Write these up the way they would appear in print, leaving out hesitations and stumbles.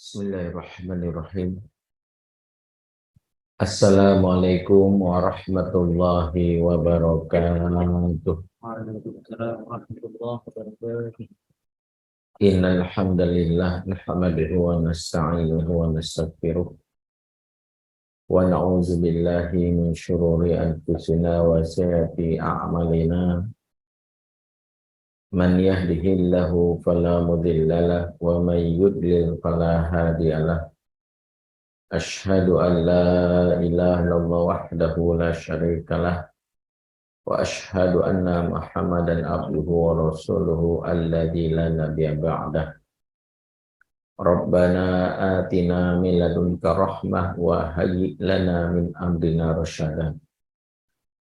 Bismillahirrahmanirrahim. Assalamualaikum warahmatullahi wabarakatuh. Waalaikumsalam warahmatullahi wabarakatuh. Innal hamdalillah nahmaduhu wa nasta'inuhu wa nastaghfiruh wa na'udzu billahi min shururi anfusina wa sayyiati a'malina. Man yahdihillahu fala mudilla lahu wa man yudlil fala hadiya lahu. Asyhadu an la ilaha illallah wahdahu la syarika lah. Wa ashhadu anna Muhammadan abduhu wa rasuluhu alladzi la nabiyya ba'dah. Rabbana atina min ladunka rahmah wa hayyi' lana min amrina rasyada.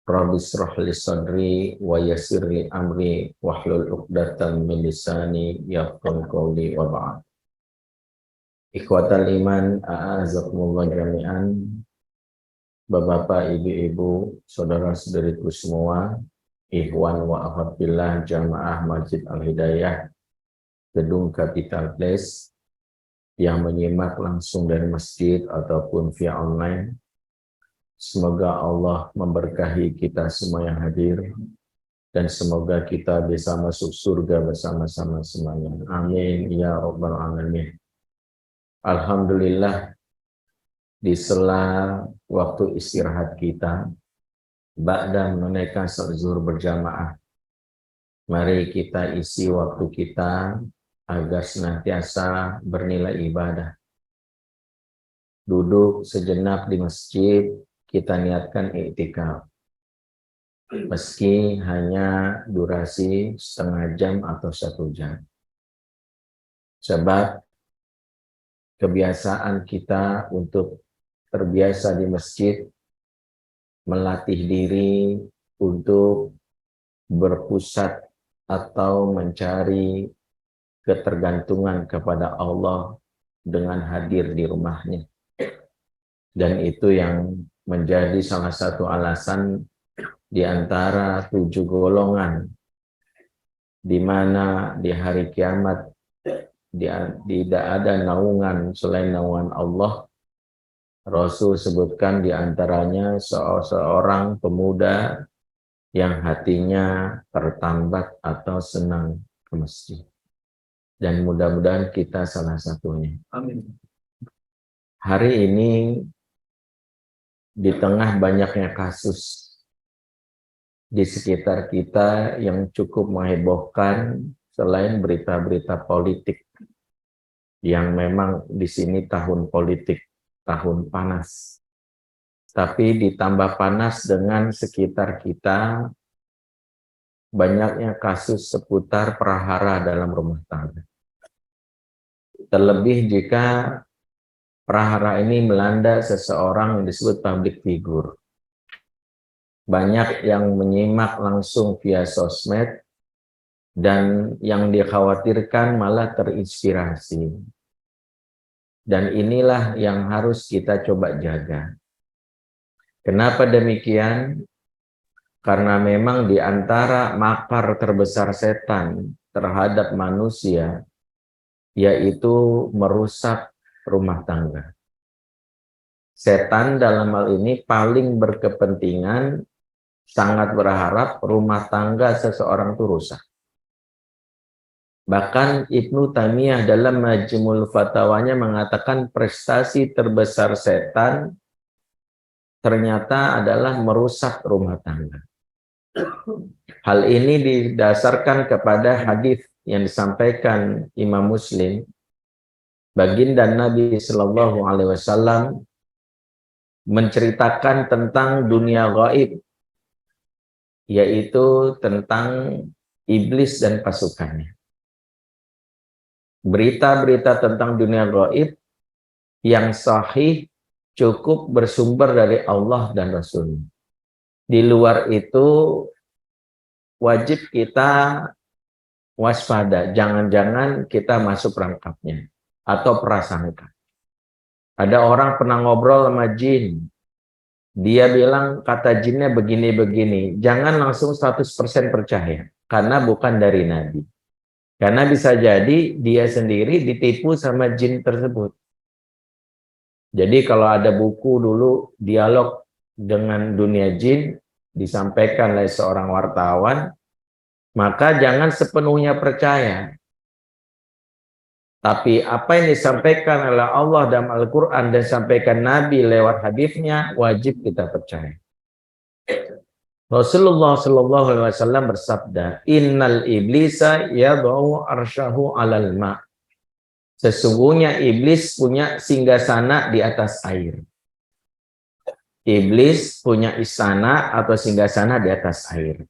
Rabbi shrah li sadri wa yassir li amri wahlul 'uqdatam min lisani yafqahu qawli wa ba'd. Ikhwatal iman, a'azakumullah jami'an. Bapak-bapak, ibu-ibu, saudara-saudariku semua, ikhwan wa akhwat billah jamaah Masjid Al-Hidayah Gedung Capital Place yang menyimak langsung dari masjid ataupun via online. Semoga Allah memberkahi kita semua yang hadir dan semoga kita bisa masuk surga bersama-sama semuanya. Amin ya rabbal alamin. Alhamdulillah, di sela waktu istirahat kita, ba'da menunaikan salat zuhur berjamaah, mari kita isi waktu kita agar senantiasa bernilai ibadah. Duduk sejenak di masjid, kita niatkan i'tikaf. Meski hanya durasi setengah jam atau 1 jam. Sebab kebiasaan kita untuk terbiasa di masjid, melatih diri untuk berpusat atau mencari ketergantungan kepada Allah dengan hadir di rumahnya. Dan itu yang menjadi salah satu alasan di antara 7 golongan di mana di hari kiamat tidak ada naungan selain naungan Allah. Rasul sebutkan di antaranya seorang pemuda yang hatinya tertambat atau senang ke masjid. Dan mudah-mudahan kita salah satunya. Amin. Hari ini di tengah banyaknya kasus di sekitar kita yang cukup menghebohkan, selain berita-berita politik yang memang di sini tahun politik, tahun panas. Tapi ditambah panas dengan sekitar kita banyaknya kasus seputar prahara dalam rumah tangga. Terlebih jika prahara ini melanda seseorang yang disebut public figure. Banyak yang menyimak langsung via sosmed dan yang dikhawatirkan malah terinspirasi. Dan inilah yang harus kita coba jaga. Kenapa demikian? Karena memang di antara makar terbesar setan terhadap manusia, yaitu merusak rumah tangga. Setan dalam hal ini paling berkepentingan, sangat berharap rumah tangga seseorang itu rusak. Bahkan Ibnu Taimiyah dalam Majmu'ul Fatawanya mengatakan prestasi terbesar setan ternyata adalah merusak rumah tangga. Hal ini didasarkan kepada hadis yang disampaikan Imam Muslim. Baginda Nabi Shallallahu Alaihi Wasallam menceritakan tentang dunia gaib, yaitu tentang iblis dan pasukannya. Berita-berita tentang dunia gaib yang sahih cukup bersumber dari Allah dan Rasul. Di luar itu wajib kita waspada, jangan-jangan kita masuk perangkapnya atau prasangka. Ada orang pernah ngobrol sama jin, dia bilang kata jinnya begini-begini, jangan langsung 100% percaya karena bukan dari Nabi. Karena bisa jadi dia sendiri ditipu sama jin tersebut. Jadi kalau ada buku dulu dialog dengan dunia jin disampaikan oleh seorang wartawan, maka jangan sepenuhnya percaya. Tapi apa yang disampaikan oleh Allah dalam Al-Quran dan disampaikan Nabi lewat hadisnya wajib kita percaya. Rasulullah Shallallahu Alaihi Wasallam bersabda, Innal iblisa yadau arsyahu alal ma. Sesungguhnya iblis punya singgasana di atas air. Iblis punya istana atau singgasana di atas air.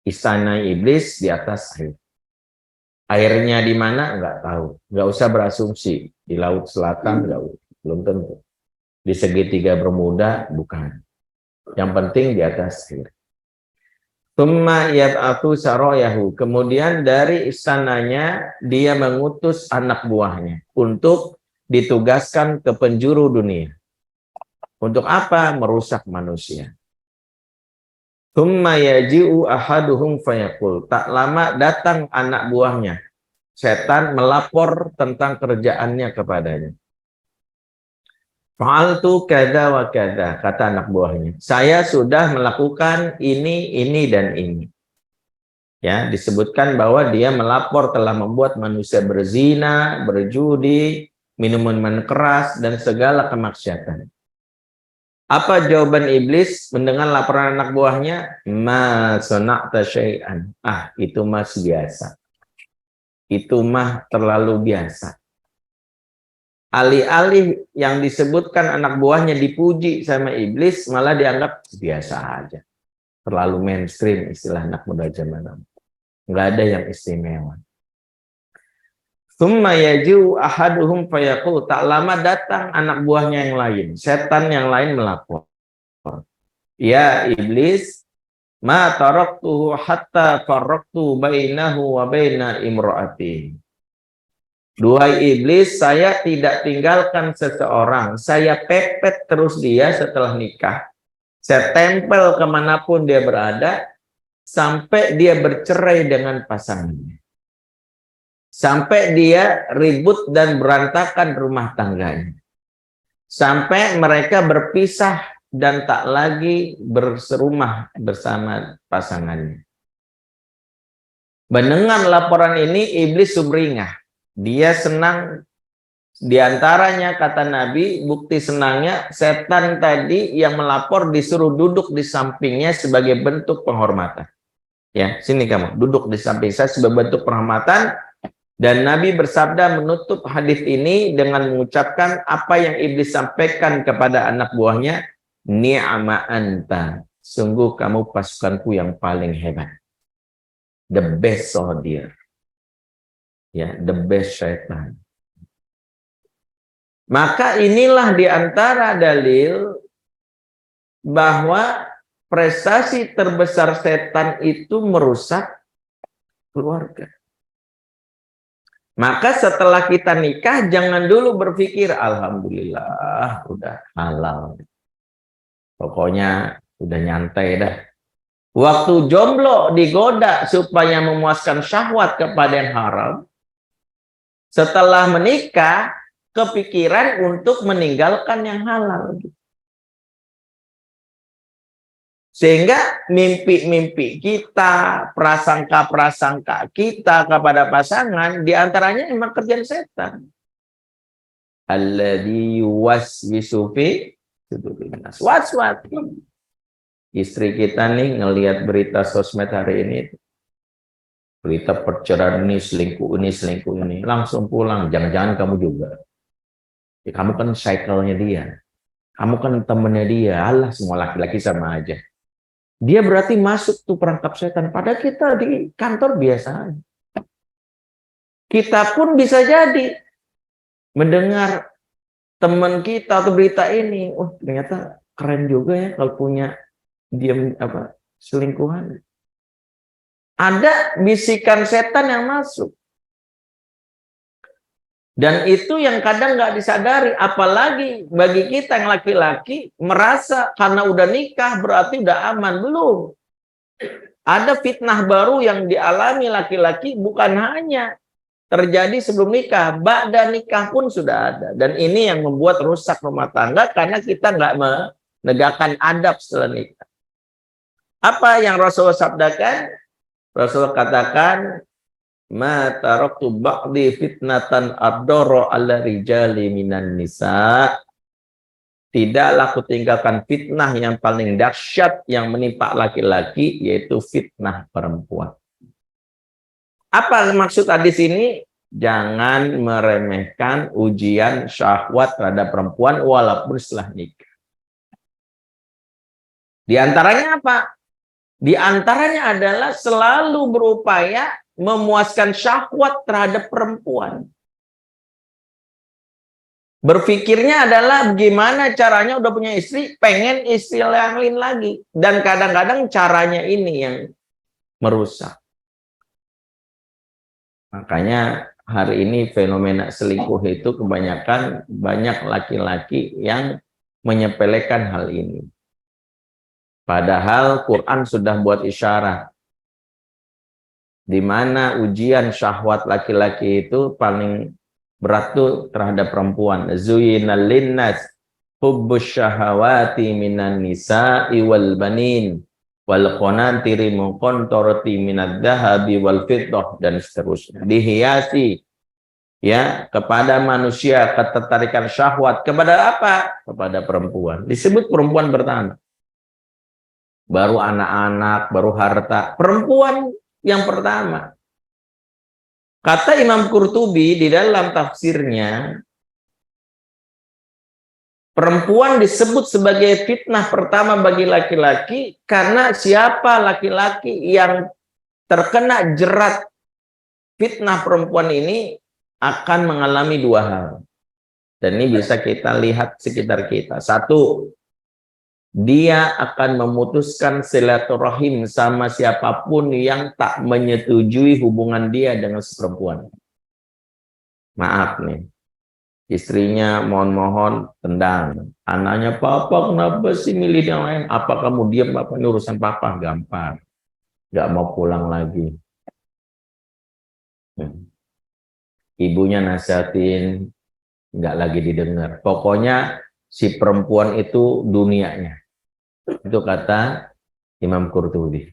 Istana iblis di atas air. Airnya di mana? Enggak tahu. Enggak usah berasumsi. Di Laut Selatan enggak, belum tentu. Di segitiga Bermuda bukan. Yang penting di atas air. Tsumma yab'atsu sarayahu. Kemudian dari istananya dia mengutus anak buahnya untuk ditugaskan ke penjuru dunia. Untuk apa? Merusak manusia. Tsumma yaji'u ahaduhum fayaqul. Tak lama datang anak buahnya. Setan melapor tentang kerjaannya kepadanya. Fa'altu kada wa kada, kata anak buahnya. Saya sudah melakukan ini, dan ini. Ya, disebutkan bahwa dia melapor telah membuat manusia berzina, berjudi, minuman keras, dan segala kemaksiatan. Apa jawaban iblis mendengar laporan anak buahnya? Ma sana'ta syai'an. Ah, itu mah biasa. Itu mah terlalu biasa. Alih-alih yang disebutkan anak buahnya dipuji sama iblis, malah dianggap biasa aja. Terlalu mainstream istilah anak muda zaman now. Nggak ada yang istimewa. Tsumma yaji'u ahaduhum fayaqul. Tak lama datang anak buahnya yang lain. Setan yang lain melapor. Ya iblis, ma taraktuhu hatta farraqtu bainahu wa baina imra'ati. Duhai iblis, saya tidak tinggalkan seseorang. Saya pepet terus dia setelah nikah. Saya tempel kemanapun dia berada, sampai dia bercerai dengan pasangannya. Sampai dia ribut dan berantakan rumah tangganya. Sampai mereka berpisah dan tak lagi berserumah bersama pasangannya. Mendengar laporan ini, iblis sumringah. Dia senang. Di antaranya kata Nabi, bukti senangnya setan tadi yang melapor disuruh duduk di sampingnya sebagai bentuk penghormatan. Ya, sini kamu duduk di samping saya sebagai bentuk penghormatan. Dan Nabi bersabda menutup hadis ini dengan mengucapkan apa yang iblis sampaikan kepada anak buahnya, ni'ma anta, sungguh kamu pasukanku yang paling hebat, the best soldier, ya, the best syaitan. Maka inilah diantara dalil bahwa prestasi terbesar setan itu merusak keluarga. Maka setelah kita nikah, jangan dulu berpikir, alhamdulillah, udah halal. Pokoknya udah nyantai dah. Waktu jomblo digoda supaya memuaskan syahwat kepada yang haram. Setelah menikah, kepikiran untuk meninggalkan yang halal. Sehingga mimpi-mimpi kita, prasangka-prasangka kita kepada pasangan, diantaranya memang kerjaan setan. Alladzi yuwaswisu fi sudurin nas. Waswas. Istri kita nih ngelihat berita sosmed hari ini, berita perceraian ini, selingkuh ini, langsung pulang. Jangan-jangan kamu juga. Ya, kamu kan cycle-nya dia. Kamu kan temennya dia. Allah, semua laki-laki sama aja. Dia berarti masuk tuh perangkap setan. Padahal kita di kantor biasa. Kita pun bisa jadi mendengar teman kita atau berita ini. Oh, ternyata keren juga ya kalau punya diam selingkuhan. Ada bisikan setan yang masuk. Dan itu yang kadang nggak disadari, apalagi bagi kita yang laki-laki merasa karena udah nikah berarti udah aman. Belum. ada fitnah baru yang dialami laki-laki bukan hanya terjadi sebelum nikah, ba'da nikah pun sudah ada. Dan ini yang membuat rusak rumah tangga karena kita nggak menegakkan adab setelah nikah. Apa yang Rasulullah sabdakan? Rasulullah katakan, ma taraktu ba'di fitnatan adoro ala rijali minan nisa. Tidaklah aku tinggalkan fitnah yang paling dahsyat yang menimpa laki-laki, yaitu fitnah perempuan. Apa maksud hadis ini? Jangan meremehkan ujian syahwat terhadap perempuan walaupun setelah nikah. Di antaranya apa? Di antaranya adalah selalu berupaya memuaskan syahwat terhadap perempuan. Berpikirnya adalah gimana caranya udah punya istri, pengen istri yang lain lagi. Dan kadang-kadang caranya ini yang merusak. Makanya hari ini fenomena selingkuh itu kebanyakan banyak laki-laki yang menyepelekan hal ini. Padahal Quran sudah buat isyarat di mana ujian syahwat laki-laki itu paling berat tuh terhadap perempuan. Zuyyinal linnas hubbus syahawati minan nisa'i wal banin wal qanatiri muqantarati minad dahabi wal fiddah, dan seterusnya. Dihiasi ya kepada manusia ketertarikan syahwat kepada apa? Kepada perempuan. Disebut perempuan pertama. Baru anak-anak, baru harta. Perempuan yang pertama. Kata Imam Qurtubi di dalam tafsirnya, perempuan disebut sebagai fitnah pertama bagi laki-laki karena siapa laki-laki yang terkena jerat fitnah perempuan ini akan mengalami dua hal. Dan ini bisa kita lihat sekitar kita. Satu, dia akan memutuskan silaturahim sama siapapun yang tak menyetujui hubungan dia dengan si perempuan. Maaf nih. Istrinya mohon-mohon tendang. Anaknya, papa kenapa sih milih yang lain? Apa kamu diam, papa ini urusan papa? Gampang. Gak mau pulang lagi. Ibunya nasihatin, nggak lagi didengar. Pokoknya si perempuan itu dunianya. Itu kata Imam Qurtubi.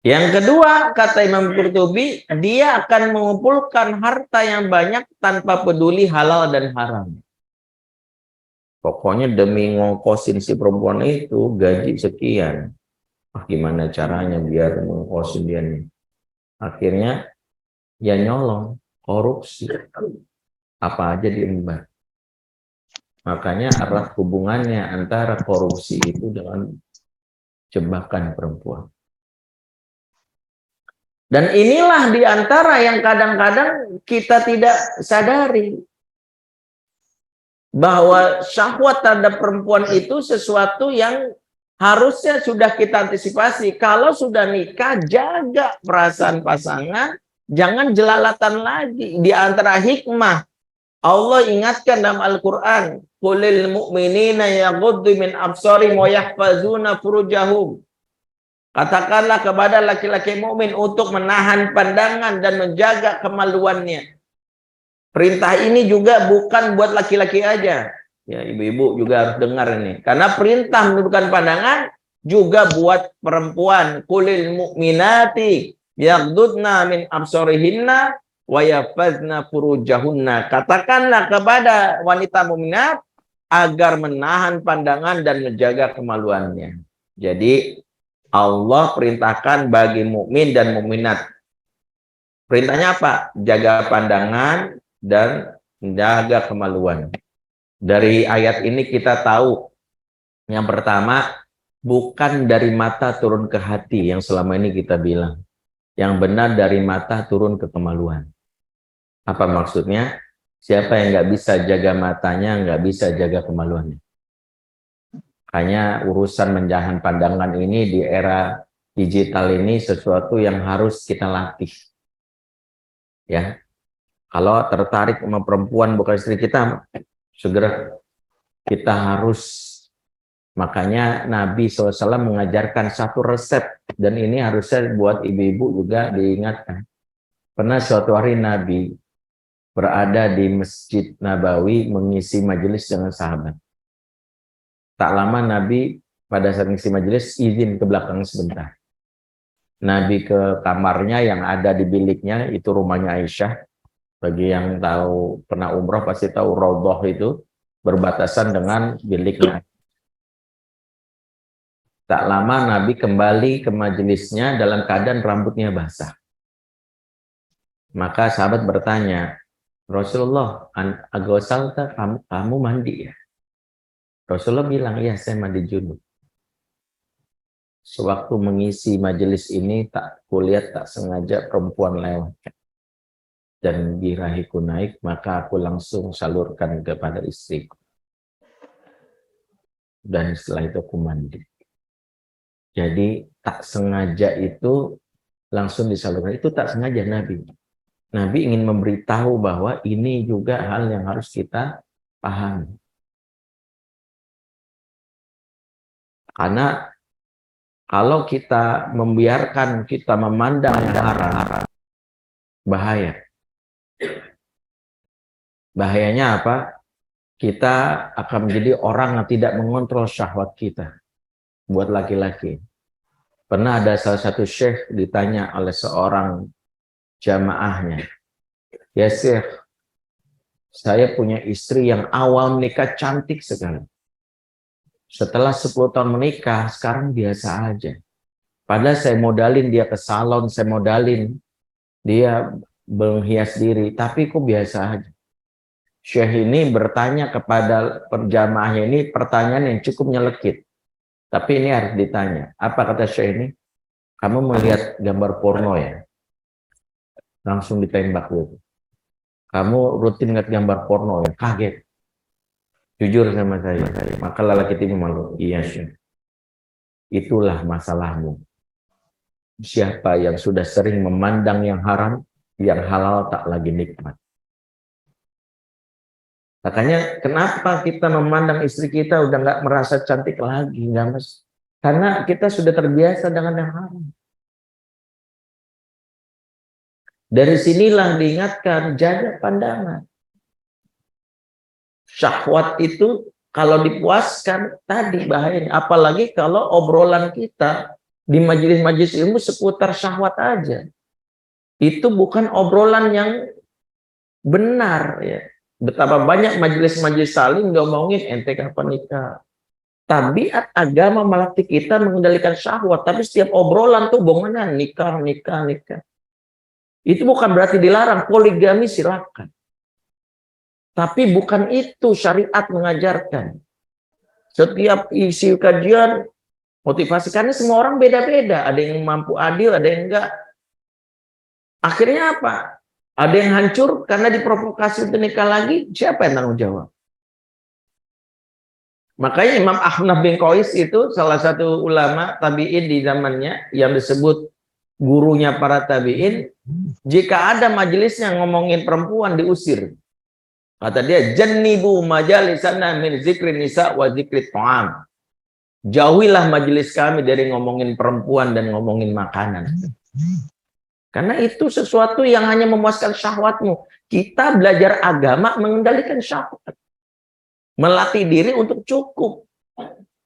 Yang kedua, kata Imam Qurtubi, dia akan mengumpulkan harta yang banyak tanpa peduli halal dan haram. Pokoknya demi ngongkosin si perempuan itu gaji sekian. Gimana caranya biar ngongkosin dia nih? Akhirnya ya nyolong, korupsi. Apa aja diembat. Makanya erat hubungannya antara korupsi itu dengan jebakan perempuan. Dan inilah diantara yang kadang-kadang kita tidak sadari. Bahwa syahwat terhadap perempuan itu sesuatu yang harusnya sudah kita antisipasi. Kalau sudah nikah, jaga perasaan pasangan, jangan jelalatan lagi. Di antara hikmah, Allah ingatkan dalam Al-Quran, qulil mu'minina yaghuddu min absarihim wa yahfazuna furujahum. Katakanlah kepada laki-laki mukmin untuk menahan pandangan dan menjaga kemaluannya. Perintah ini juga bukan buat laki-laki aja. Ya, ibu-ibu juga harus dengar ini. Karena perintah menundukkan pandangan juga buat perempuan. Qulil mu'minati yaghdudna min absarihinna wa yafazna furujahunna. Katakanlah kepada wanita mukminat agar menahan pandangan dan menjaga kemaluannya. Jadi Allah perintahkan bagi mukmin dan mukminat. Perintahnya apa? Jaga pandangan dan menjaga kemaluan. Dari ayat ini kita tahu yang pertama, bukan dari mata turun ke hati yang selama ini kita bilang. Yang benar dari mata turun ke kemaluan. Apa maksudnya? Siapa yang nggak bisa jaga matanya, nggak bisa jaga kemaluannya. Hanya urusan menjahan pandangan ini di era digital ini sesuatu yang harus kita latih. Ya, kalau tertarik sama perempuan bukan istri kita, segera kita harus Makanya Nabi SAW mengajarkan satu resep, dan ini harusnya buat ibu-ibu juga diingatkan. Pernah suatu hari Nabi berada di Masjid Nabawi mengisi majelis dengan sahabat. Tak lama Nabi pada saat mengisi majelis izin ke belakang sebentar. Nabi ke kamarnya yang ada di biliknya, itu rumahnya Aisyah. Bagi yang tahu pernah umroh pasti tahu Raudhah itu berbatasan dengan biliknya. Tak lama Nabi kembali ke majelisnya dalam keadaan rambutnya basah. Maka sahabat bertanya, Rasulullah, agosalta, kamu mandi ya? Rasulullah bilang, iya saya mandi junub. Sewaktu mengisi majelis ini, kulihat tak sengaja perempuan lewat. Dan birahiku naik, maka aku langsung salurkan kepada istriku. Dan setelah itu aku mandi. Jadi tak sengaja itu langsung disalurkan. Itu tak sengaja Nabi. Nabi ingin memberitahu bahwa ini juga hal yang harus kita pahami. Karena kalau kita membiarkan kita memandang yang haram, bahaya. Bahayanya apa? Kita akan menjadi orang yang tidak mengontrol syahwat kita. Buat laki-laki. Pernah ada salah satu syekh ditanya oleh seorang jamaahnya. Ya syekh, saya punya istri yang awal menikah cantik sekali. Setelah 10 tahun menikah, sekarang biasa aja. Padahal saya modalin dia ke salon, saya modalin dia menghias diri, tapi kok biasa aja. Syekh ini bertanya kepada perjamaahnya ini pertanyaan yang cukup nyelekit. Tapi ini harus ditanya. Apa kata Syekh ini? Kamu melihat gambar porno ya? Langsung ditembak gitu. Kamu rutin lihat gambar porno ya? Kaget. Jujur sama saya. Maka lelaki itu malu. Iya Syekh. Itulah masalahmu. Siapa yang sudah sering memandang yang haram, yang halal tak lagi nikmat. Makanya kenapa kita memandang istri kita udah nggak merasa cantik lagi, nggak mas? Karena kita sudah terbiasa dengan yang haram. Dari sinilah diingatkan jaga pandangan. Syahwat itu kalau dipuaskan tadi bahayanya. Apalagi kalau obrolan kita di majelis-majelis ilmu seputar syahwat aja. Itu bukan obrolan yang benar ya. Betapa banyak majelis-majelis saling ngomongin ente kapan nikah. Tabiat agama melatih kita mengendalikan syahwat, tapi setiap obrolan tuh bohongan nikah. Itu bukan berarti dilarang, poligami silakan. Tapi bukan itu syariat mengajarkan. Setiap isi kajian motivasi, karena semua orang beda-beda, ada yang mampu adil, ada yang enggak. Akhirnya apa? Ada yang hancur karena diprovokasi untuk nikah lagi, siapa yang tanggung jawab? Makanya Imam Ahnaf bin Qais itu salah satu ulama tabi'in di zamannya yang disebut gurunya para tabi'in. Jika ada majelis yang ngomongin perempuan diusir. Kata dia, jannibu majalisana min zikri nisa wa zikri ta'am. Jauhilah majelis kami dari ngomongin perempuan dan ngomongin makanan. Karena itu sesuatu yang hanya memuaskan syahwatmu. Kita belajar agama mengendalikan syahwat. Melatih diri untuk cukup.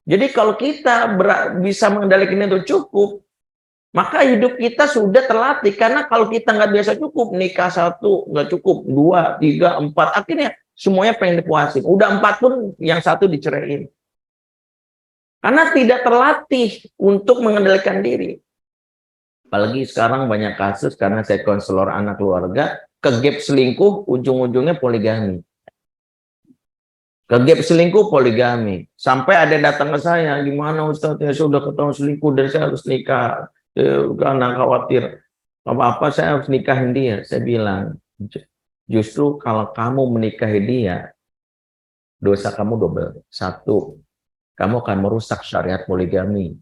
Jadi kalau kita bisa mengendalikan itu cukup, maka hidup kita sudah terlatih. Karena kalau kita nggak biasa cukup, nikah 1 nggak cukup, 2, 3, 4, akhirnya semuanya pengen dipuasin. Udah 4 pun yang 1 diceraiin. Karena tidak terlatih untuk mengendalikan diri. Apalagi sekarang banyak kasus karena saya konselor anak keluarga, kegap selingkuh, ujung-ujungnya poligami. Kegap selingkuh, poligami. Sampai ada yang datang ke saya, gimana Ustaz, ya sudah ketahuan selingkuh dan saya harus nikah. Karena khawatir apa-apa saya harus nikahin dia. Saya bilang, justru kalau kamu menikahi dia, dosa kamu double. 1, kamu akan merusak syariat poligami.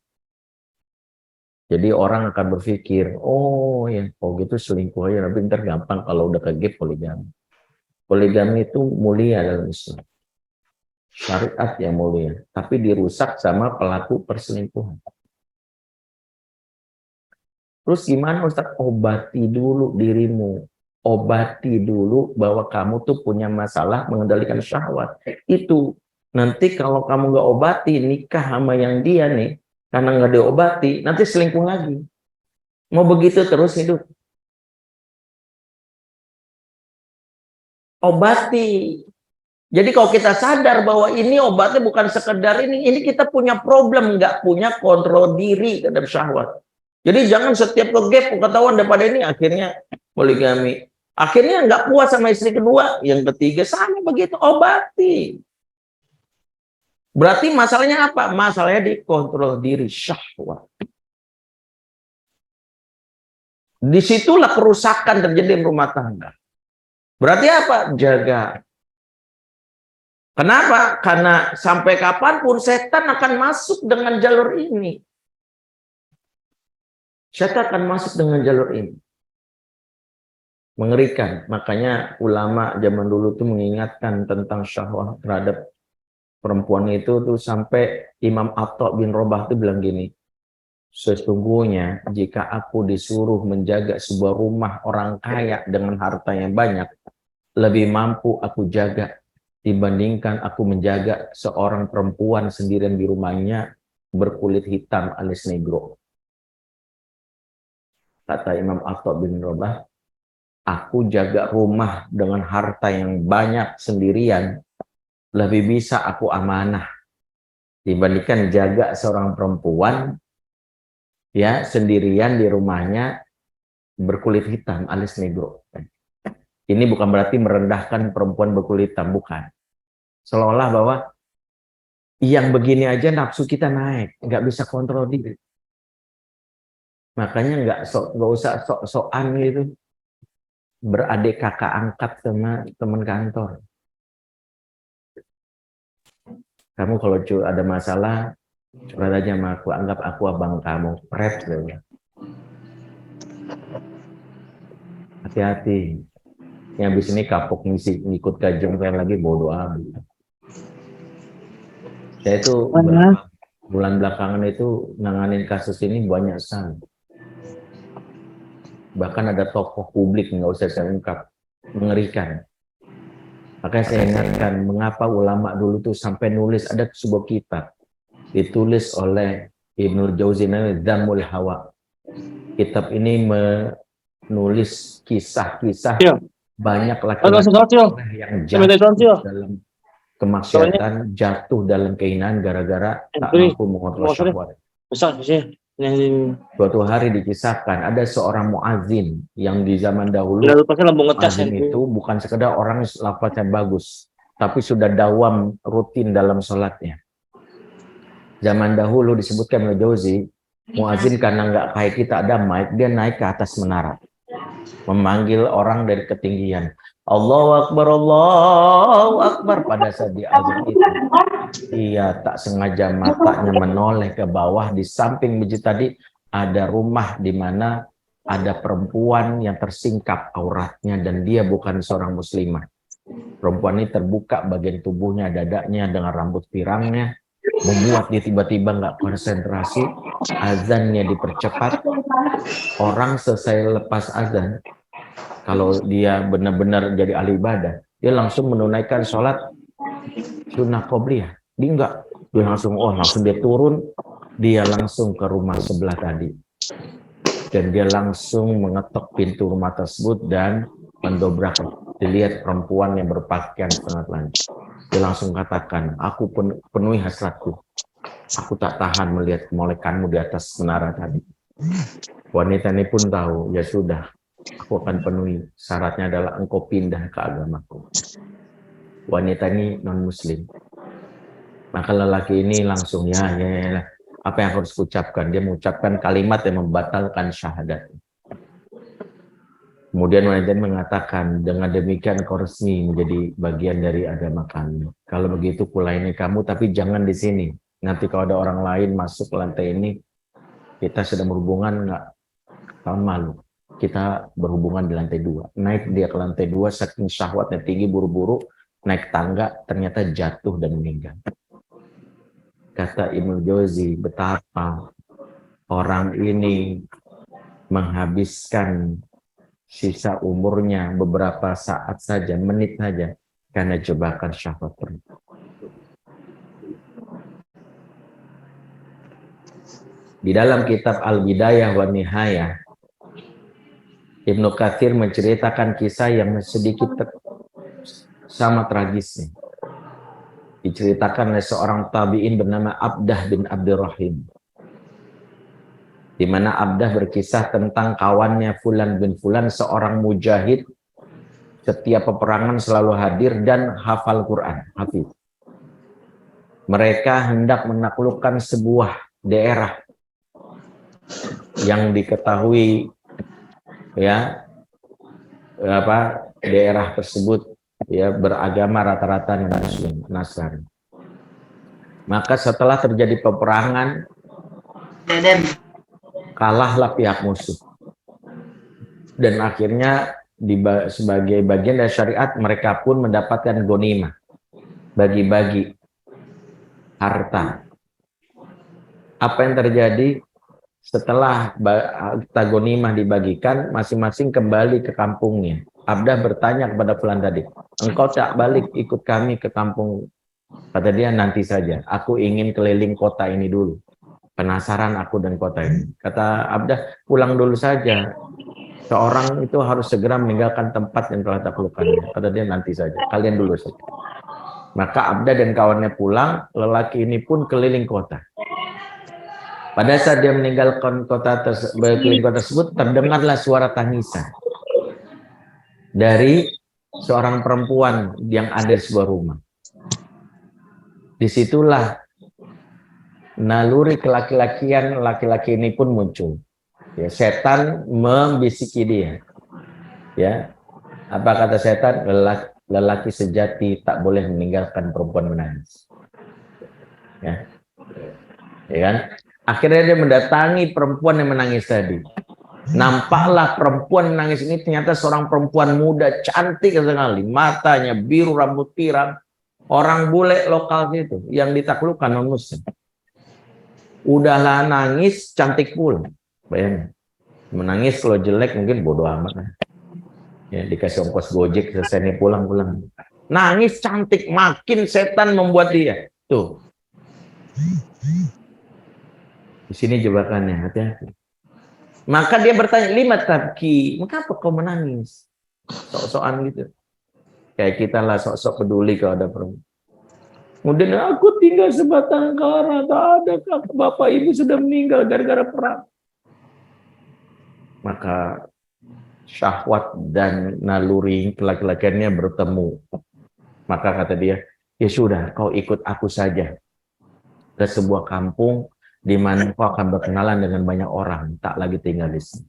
Jadi orang akan berpikir, oh ya, oh gitu selingkuh aja, tapi ntar gampang kalau udah kegap poligami. Poligami itu mulia dalam Islam. syariat yang mulia, tapi dirusak sama pelaku perselingkuhan. Terus gimana Ustaz? Obati dulu dirimu. Obati dulu bahwa kamu tuh punya masalah mengendalikan syahwat. Itu nanti kalau kamu nggak obati, nikah sama yang dia nih, karena nggak diobati, nanti selingkuh lagi. Mau begitu terus hidup. Obati. Jadi kalau kita sadar bahwa ini obatnya bukan sekedar ini kita punya problem, nggak punya kontrol diri terhadap syahwat. Jadi jangan setiap ke gap ketahuan daripada ini akhirnya poligami. Akhirnya nggak puas sama istri kedua, yang ketiga sama begitu, obati. Berarti masalahnya apa? Masalahnya di kontrol diri syahwat. Disitulah kerusakan terjadi di rumah tangga. Berarti apa? Jaga. Kenapa? Karena sampai kapanpun setan akan masuk dengan jalur ini. Setan akan masuk dengan jalur ini. Mengerikan. Makanya ulama zaman dulu tuh mengingatkan tentang syahwat terhadap perempuan itu tuh sampai Imam Atha bin Robah tuh bilang gini, sesungguhnya jika aku disuruh menjaga sebuah rumah orang kaya dengan harta yang banyak, lebih mampu aku jaga dibandingkan aku menjaga seorang perempuan sendirian di rumahnya berkulit hitam alias negro. Kata Imam Atha bin Robah, aku jaga rumah dengan harta yang banyak sendirian, lebih bisa aku amanah dibandingkan jaga seorang perempuan ya sendirian di rumahnya berkulit hitam alias negro. Ini bukan berarti merendahkan perempuan berkulit hitam, bukan. Seolah-olah bahwa yang begini aja nafsu kita naik, nggak bisa kontrol diri. Makanya nggak usah sok-sokan gitu beradik kakak angkat sama teman kantor. Kamu kalau ada masalah, curhat aja sama aku, anggap aku abang kamu, pret gitu. Hati-hati. Yang habis ini kapok ngikut kajian saya lagi bodoh amat. Saya itu bulan belakangan itu nanganin kasus ini banyak sekali. Bahkan ada tokoh publik, nggak usah saya ungkap, mengerikan. Makanya saya ingatkan, mengapa ulama dulu tuh sampai nulis, ada sebuah kitab, ditulis oleh Ibnu Jauzi namanya Dhammul Hawa. Kitab ini menulis kisah-kisah banyak laki-laki yang jatuh dalam kemaksiatan, jatuh dalam kehinaan gara-gara tak mampu mengontrol syahwat. Suatu hari dikisahkan ada seorang muazin yang di zaman dahulu muazin itu bukan sekedar orang lafaznya bagus, tapi sudah dawam rutin dalam sholatnya. Zaman dahulu disebutkan oleh Jauzi, muazin karena nggak kayak kita ada mic, dia naik ke atas menara, memanggil orang dari ketinggian. Allahu Akbar, Allahu Akbar. Pada saat di azan itu, ia tak sengaja matanya menoleh ke bawah. Di samping masjid tadi ada rumah di mana ada perempuan yang tersingkap auratnya dan dia bukan seorang muslimah. Perempuan ini terbuka bagian tubuhnya, dadanya dengan rambut pirangnya, membuat dia tiba-tiba nggak konsentrasi. Azannya dipercepat. Orang selesai lepas azan, kalau dia benar-benar jadi ahli ibadah, dia langsung menunaikan sholat sunnah qobliyah. Dia enggak, dia langsung dia turun, dia langsung ke rumah sebelah tadi. Dan dia langsung mengetok pintu rumah tersebut dan mendobrak. Dilihat perempuan yang berpakaian setengah telanjang. Dia langsung katakan, aku penuhi hasratku. Aku tak tahan melihat kemolekanmu di atas menara tadi. Wanita ini pun tahu, ya sudah, aku akan penuhi. Syaratnya adalah engkau pindah ke agamaku. Wanita ini non-muslim. Maka lelaki ini langsung, ya, apa yang harus ucapkan? Dia mengucapkan kalimat yang membatalkan syahadat. Kemudian wanita ini mengatakan, dengan demikian kau resmi menjadi bagian dari agama kami. Kalau begitu kulayani kamu, tapi jangan di sini. Nanti kalau ada orang lain masuk ke lantai ini, kita sedang berhubungan, nggak tahun malu. Kita berhubungan di lantai 2. Naik dia ke lantai 2, saking syahwatnya tinggi, buru-buru. naik tangga, ternyata jatuh dan meninggal. Kata Ibnu Jauzi, betapa orang ini menghabiskan sisa umurnya beberapa saat saja, menit saja, karena jebakan syahwat perempuan. Di dalam kitab Al-Bidayah wa Nihayah, Ibnu Katsir menceritakan kisah yang sedikit sama tragisnya. Diceritakan oleh seorang tabi'in bernama Abdah bin Abdurrahim, di mana Abdah berkisah tentang kawannya Fulan bin Fulan, seorang mujahid, setiap peperangan selalu hadir dan hafal Quran, hafiz. Mereka hendak menaklukkan sebuah daerah yang diketahui ya daerah tersebut ya beragama rata-rata Muslim Nasrani. Maka setelah terjadi peperangan, kalahlah pihak musuh, dan akhirnya sebagai bagian dari syariat mereka pun mendapatkan ghanimah, bagi-bagi harta. Apa yang terjadi setelah harta ghanimah dibagikan, masing-masing kembali ke kampungnya. Abdah bertanya kepada Fulan tadi, engkau tak balik ikut kami ke kampung? Kata dia, nanti saja, aku ingin keliling kota ini dulu. Penasaran aku dan kota ini. Kata Abdah, pulang dulu saja. Seorang itu harus segera meninggalkan tempat yang telah taklukannya. Kata dia, nanti saja, kalian dulu saja. Maka Abdah dan kawannya pulang, lelaki ini pun keliling kota. Pada saat dia meninggalkan kota tersebut, terdengarlah suara tangisan dari seorang perempuan yang ada di sebuah rumah. Disitulah naluri kelaki-lakian laki-laki ini pun muncul. Ya, setan membisiki dia. Ya, apa kata setan? Lelaki sejati tak boleh meninggalkan perempuan menangis. Ya, ya kan? Akhirnya dia mendatangi perempuan yang menangis tadi. Nampaklah perempuan menangis ini ternyata seorang perempuan muda, cantik sekali. Matanya biru, rambut pirang. Orang bule lokal itu yang ditaklukkan non-muslim. Udahlah nangis, cantik pula. Bayangin. Menangis kalau jelek mungkin bodoh amat. Ya, dikasih ongkos gojek, selesai nih pulang. Nangis cantik, makin setan membuat dia. Tuh. Di sini jebakannya, hati-hati. Maka dia bertanya, lima tabki, mengapa kau menangis? Sok-sokan gitu. Kayak kita lah sok-sok peduli kalau ada perempuan. Kemudian aku tinggal sebatang kara, tak ada bapak ibu sudah meninggal gara-gara perang. Maka syahwat dan naluri laki-lakiannya bertemu. Maka kata dia, ya sudah, kau ikut aku saja ke sebuah kampung di mana kau akan berkenalan dengan banyak orang, tak lagi tinggal di sini.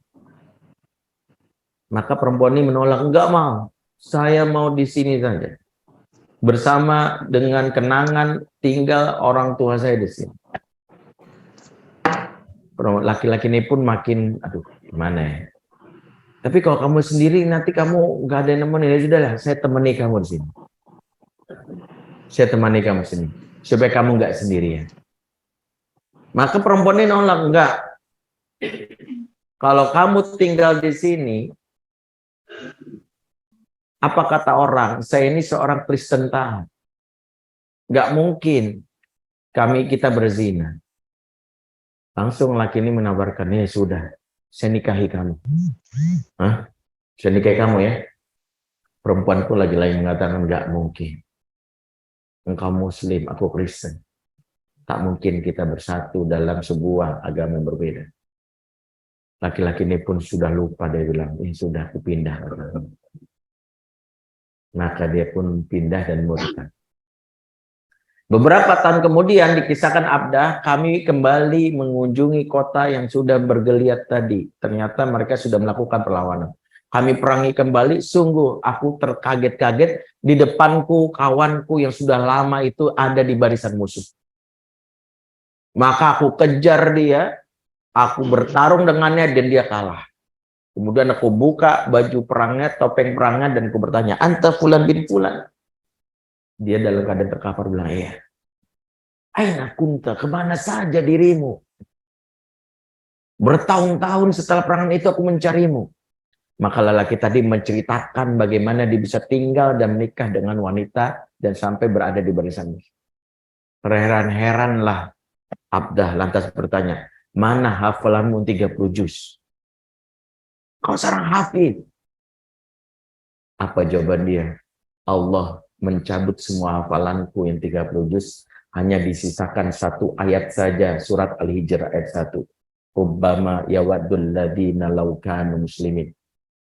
Maka perempuan ini menolak, enggak mau, saya mau di sini saja. Bersama dengan kenangan tinggal orang tua saya di sini. Laki-laki ini pun makin, aduh gimana ya. Tapi kalau kamu sendiri nanti kamu nggak ada yang nemenin, ya sudahlah, saya temani kamu di sini. Saya temani kamu sini, supaya kamu nggak sendirian. Maka perempuan ini nolak, enggak. Kalau kamu tinggal di sini, apa kata orang? Saya ini seorang Kristen taat. Enggak mungkin kita berzina. Langsung laki ini menawarkan, ya sudah, saya nikahi kamu. Hah? Saya nikahi kamu ya? Perempuan pun lagi-lagi mengatakan, enggak mungkin. Engkau Muslim, aku Kristen. Tak mungkin kita bersatu dalam sebuah agama yang berbeda. Laki-laki ini pun sudah lupa, dia bilang, ini sudah aku pindah. Maka dia pun pindah dan murtad. Beberapa tahun kemudian dikisahkan Abdah, kami kembali mengunjungi kota yang sudah bergeliat tadi. Ternyata mereka sudah melakukan perlawanan. Kami perangi kembali, sungguh aku terkaget-kaget. Di depanku, kawanku yang sudah lama itu ada di barisan musuh. Maka aku kejar dia, aku bertarung dengannya dan dia kalah. Kemudian aku buka baju perangnya, topeng perangnya, dan aku bertanya, anta Fulan bin Fulan? Dia dalam keadaan terkapar bilang, iya. Aina kunta, kemana saja dirimu? Bertahun-tahun setelah perangan itu aku mencarimu. Maka lelaki tadi menceritakan bagaimana dia bisa tinggal dan menikah dengan wanita dan sampai berada di barisan. Heran-heranlah Abdah lantas bertanya, mana hafalanmu 30 juz? Kau seorang hafid. Apa jawaban dia? Allah mencabut semua hafalanku yang 30 juz, hanya disisakan satu ayat saja, surat Al-Hijr ayat 1. Rubbama yawaddul ladina law kanu muslimin.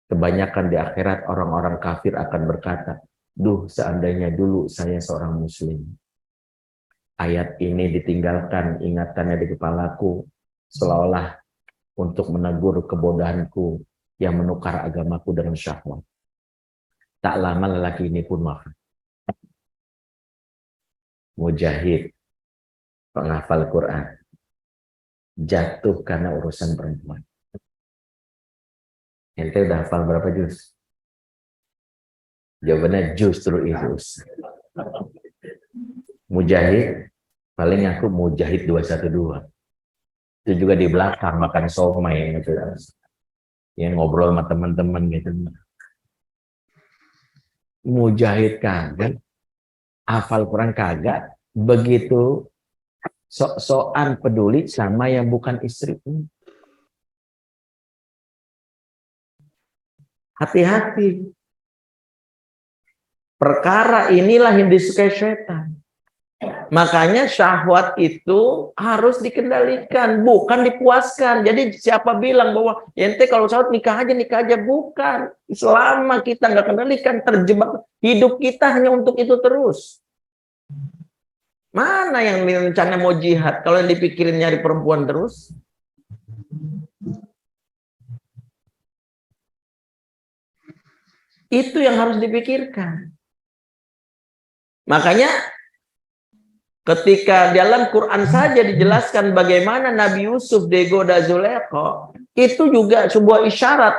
Kebanyakan di akhirat orang-orang kafir akan berkata, duh seandainya dulu saya seorang muslim. Ayat ini ditinggalkan ingatannya di kepalaku, seolah-olah untuk menegur kebodohanku yang menukar agamaku dengan syahwat. Tak lama lelaki ini pun wafat. Mujahid, penghafal Quran, jatuh karena urusan perempuan. Ente udah hafal berapa juz? Jawabannya justru itu. Mujahid, paling aku Mujahid 212. Itu juga di belakang makan somai gitu. Yang ngobrol sama teman-teman gitu. Mujahid kagak, hafal Quran kagak, begitu sok-sokan peduli sama yang bukan istri. Hati-hati. Perkara inilah yang disukai syaitan. Makanya syahwat itu harus dikendalikan, bukan dipuaskan. Jadi siapa bilang bahwa ente kalau syahwat nikah aja, bukan. Selama kita nggak kendalikan, terjebak hidup kita hanya untuk itu terus. Mana yang rencana mau jihad kalau yang dipikirin nyari perempuan terus? Itu yang harus dipikirkan. Makanya ketika dalam Quran saja dijelaskan bagaimana Nabi Yusuf digoda Zulaikha, itu juga sebuah isyarat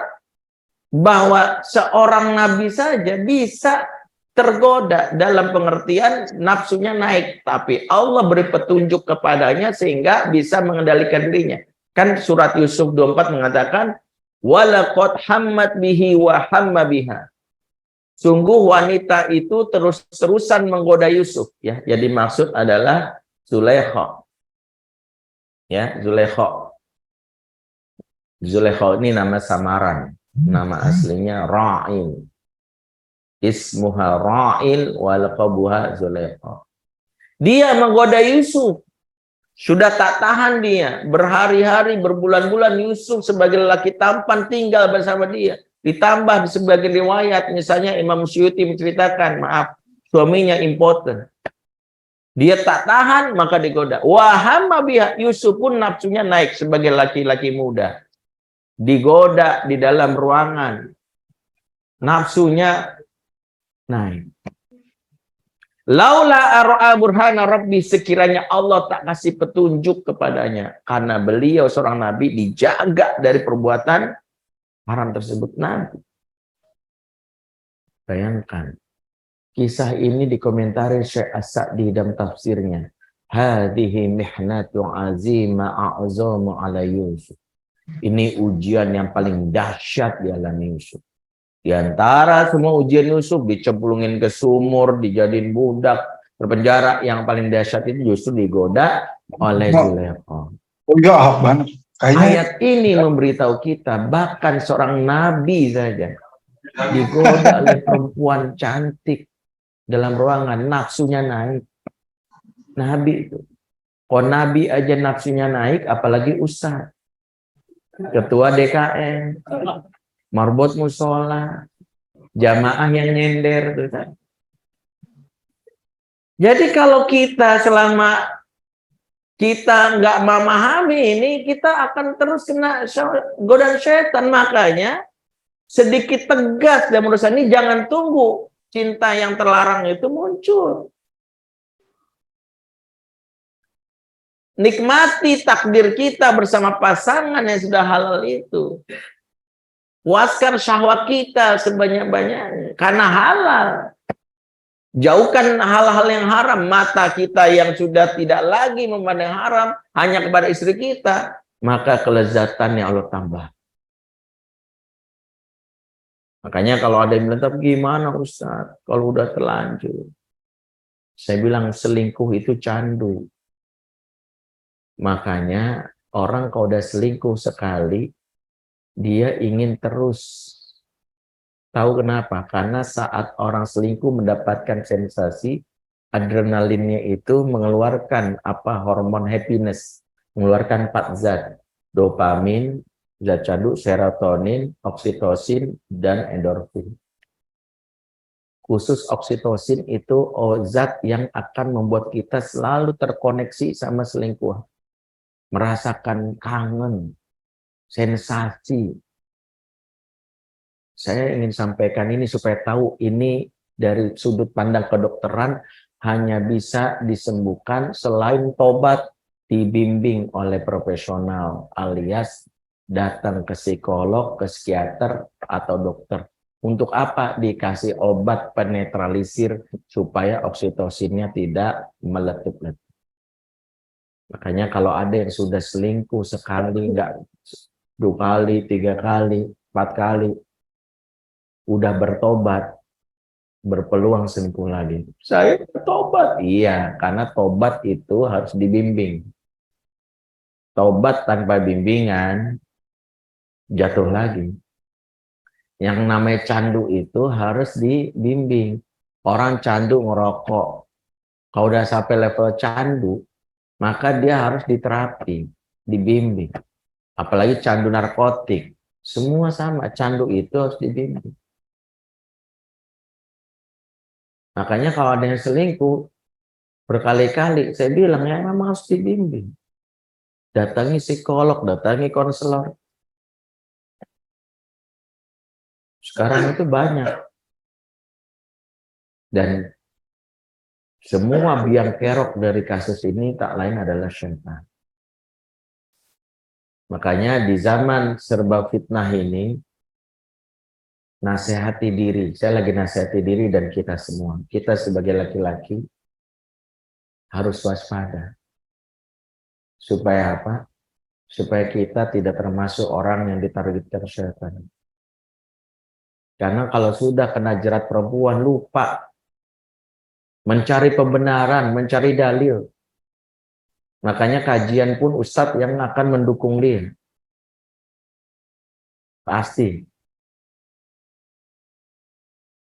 bahwa seorang nabi saja bisa tergoda dalam pengertian nafsunya naik, tapi Allah beri petunjuk kepadanya sehingga bisa mengendalikan dirinya. Kan surat Yusuf 24 mengatakan walaqad hammat bihi wa hamma biha. Sungguh wanita itu terus-terusan menggoda Yusuf, ya. Jadi maksud adalah Zulaikha. Ya, Zulaikha. Zulaikha ini nama samaran, nama aslinya Ra'il. Ismuha Ra'il wa laqabuha Zulaikha. Dia menggoda Yusuf. Sudah tak tahan dia, berhari-hari, berbulan-bulan Yusuf sebagai lelaki tampan tinggal bersama dia. Ditambah sebagai riwayat, misalnya Imam Suyuti menceritakan, maaf, suaminya impoten. Dia tak tahan, maka digoda. Wahamma biha, Yusuf pun nafsunya naik sebagai laki-laki muda. Digoda di dalam ruangan. Nafsunya naik. Laula ar'a burhana rabbi, sekiranya Allah tak kasih petunjuk kepadanya. Karena beliau seorang nabi dijaga dari perbuatan haram tersebut. Nabi. Bayangkan. Kisah ini dikomentari Syekh As-Sa'di dalam tafsirnya. Hadhihi mihnatu azima a'zamu ala Yusuf. Ini ujian yang paling dahsyat dialami Yusuf. Di antara semua ujian Yusuf, dicemplungin ke sumur, dijadiin budak, berpenjara, yang paling dahsyat itu justru digoda oleh Zulaikha. Oh iya, banget. Ayat ini memberitahu kita, bahkan seorang nabi saja digoda oleh perempuan cantik dalam ruangan, nafsunya naik. Nabi itu. Kalau nabi aja nafsunya naik, apalagi ustaz, ketua DKM, marbot musola, jamaah yang nyender. Jadi kalau kita selama kita nggak memahami ini, kita akan terus kena godaan setan. Makanya sedikit tegas dalam urusan ini, jangan tunggu cinta yang terlarang itu muncul. Nikmati takdir kita bersama pasangan yang sudah halal itu. Puaskan syahwat kita sebanyak-banyaknya karena halal. Jauhkan hal-hal yang haram. Mata kita yang sudah tidak lagi memandang haram hanya kepada istri kita, maka kelezatannya Allah tambah. Makanya kalau ada yang bilang, tapi gimana Ustaz kalau udah terlanjur? Saya bilang selingkuh itu candu. Makanya orang kalau udah selingkuh sekali, dia ingin terus. Tahu kenapa? Karena saat orang selingkuh mendapatkan sensasi, adrenalinnya itu mengeluarkan hormon happiness, mengeluarkan 4 zat, dopamin, zat candu, serotonin, oksitosin, dan endorfin. Khusus oksitosin itu zat yang akan membuat kita selalu terkoneksi sama selingkuh, merasakan kangen, sensasi. Saya ingin sampaikan ini supaya tahu ini dari sudut pandang kedokteran hanya bisa disembuhkan selain tobat dibimbing oleh profesional alias datang ke psikolog, ke psikiater atau dokter. Untuk apa? Dikasih obat penetralisir supaya oksitosinnya tidak meletup-letup. Makanya kalau ada yang sudah selingkuh sekali, enggak 2 kali, 3 kali, 4 kali, udah bertobat, berpeluang selingkuh lagi. Saya bertobat. Iya, karena tobat itu harus dibimbing. Tobat tanpa bimbingan, jatuh lagi. Yang namanya candu itu harus dibimbing. Orang candu ngerokok. Kalau udah sampai level candu, maka dia harus diterapi, dibimbing. Apalagi candu narkotik. Semua sama, candu itu harus dibimbing. Makanya kalau ada yang selingkuh, berkali-kali saya bilang ya memang harus dibimbing. Datangi psikolog, datangi konselor. Sekarang itu banyak. Dan semua biang kerok dari kasus ini tak lain adalah syaitan. Makanya di zaman serba fitnah ini, nasihati diri. Saya lagi nasihati diri dan kita semua. Kita sebagai laki-laki harus waspada. Supaya apa? Supaya kita tidak termasuk orang yang ditargetkan syaitan. Karena kalau sudah kena jerat perempuan, lupa mencari pembenaran, mencari dalil. Makanya kajian pun ustadz yang akan mendukung dia. Pasti.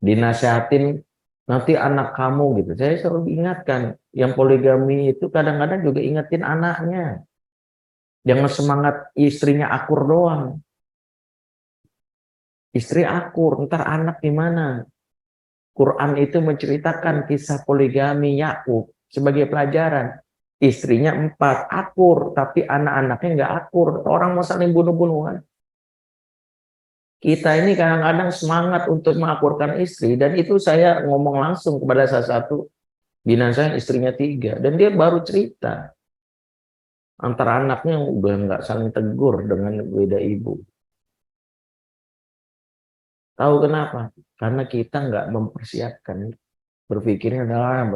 Dinasihatin nanti anak kamu gitu. Saya selalu ingatkan, yang poligami itu kadang-kadang juga ingetin anaknya. Jangan semangat istrinya akur doang. Istri akur, ntar anak gimana? Quran itu menceritakan kisah poligami Yakub sebagai pelajaran. Istrinya 4, akur, tapi anak-anaknya nggak akur. Orang mau saling bunuh-bunuhan. Kita ini kadang-kadang semangat untuk mengakurkan istri, dan itu saya ngomong langsung kepada salah satu bina saya, istrinya 3, dan dia baru cerita. Antara anaknya udah nggak saling tegur dengan beda ibu. Tahu kenapa? Karena kita nggak mempersiapkan. Berpikirnya adalah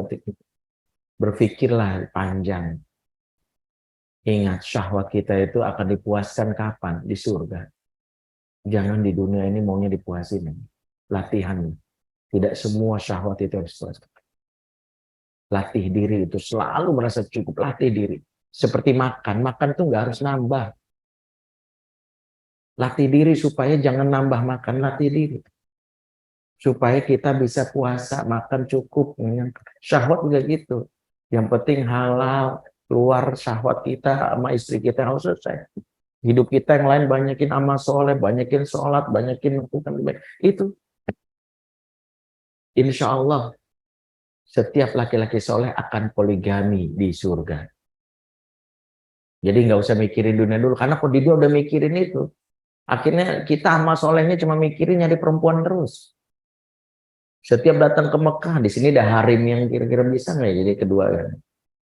berpikirlah panjang. Ingat, syahwat kita itu akan dipuaskan kapan? Di surga. Jangan di dunia ini maunya dipuasin. Latihan. Tidak semua syahwat itu harus dipuaskan. Latih diri itu selalu merasa cukup. Latih diri. Seperti makan. Makan itu nggak harus nambah. Latih diri supaya jangan nambah makan. Latih diri. Supaya kita bisa puasa, makan cukup. Syahwat juga gitu. Yang penting halal. Keluar syahwat kita sama istri kita harus selesai. Hidup kita yang lain banyakin amal soleh, banyakin sholat, banyakin melakukan baik. Itu. Insya Allah setiap laki-laki soleh akan poligami di surga. Jadi nggak usah mikirin dunia dulu, karena kalau di dunia udah mikirin itu, akhirnya kita amal solehnya cuma mikirin nyari perempuan terus. Setiap datang ke Mekah, di sini ada harim yang kira-kira bisa nggak ya jadi kedua kan?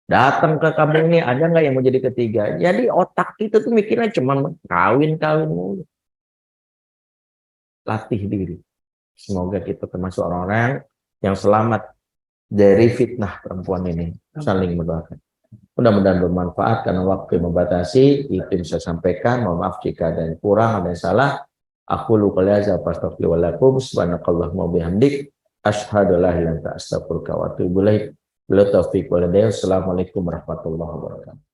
Datang ke kampung ini ada nggak yang mau jadi ketiga? Jadi otak kita tuh mikirnya cuma kawin mulu. Latih diri. Semoga kita termasuk orang-orang yang selamat dari fitnah perempuan ini, saling mendoakan. Mudah-mudahan bermanfaat karena waktu yang membatasi. Itu yang saya sampaikan. Mohon maaf jika ada yang kurang, ada yang salah. Aku lupa lihat astaghfirullahaladzim. Subhanakallahumma bihamdik. Asyhadu an la ilaha illa anta astaghfiruka wa atubu ilaik. Wassalamualaikum warahmatullahi wabarakatuh.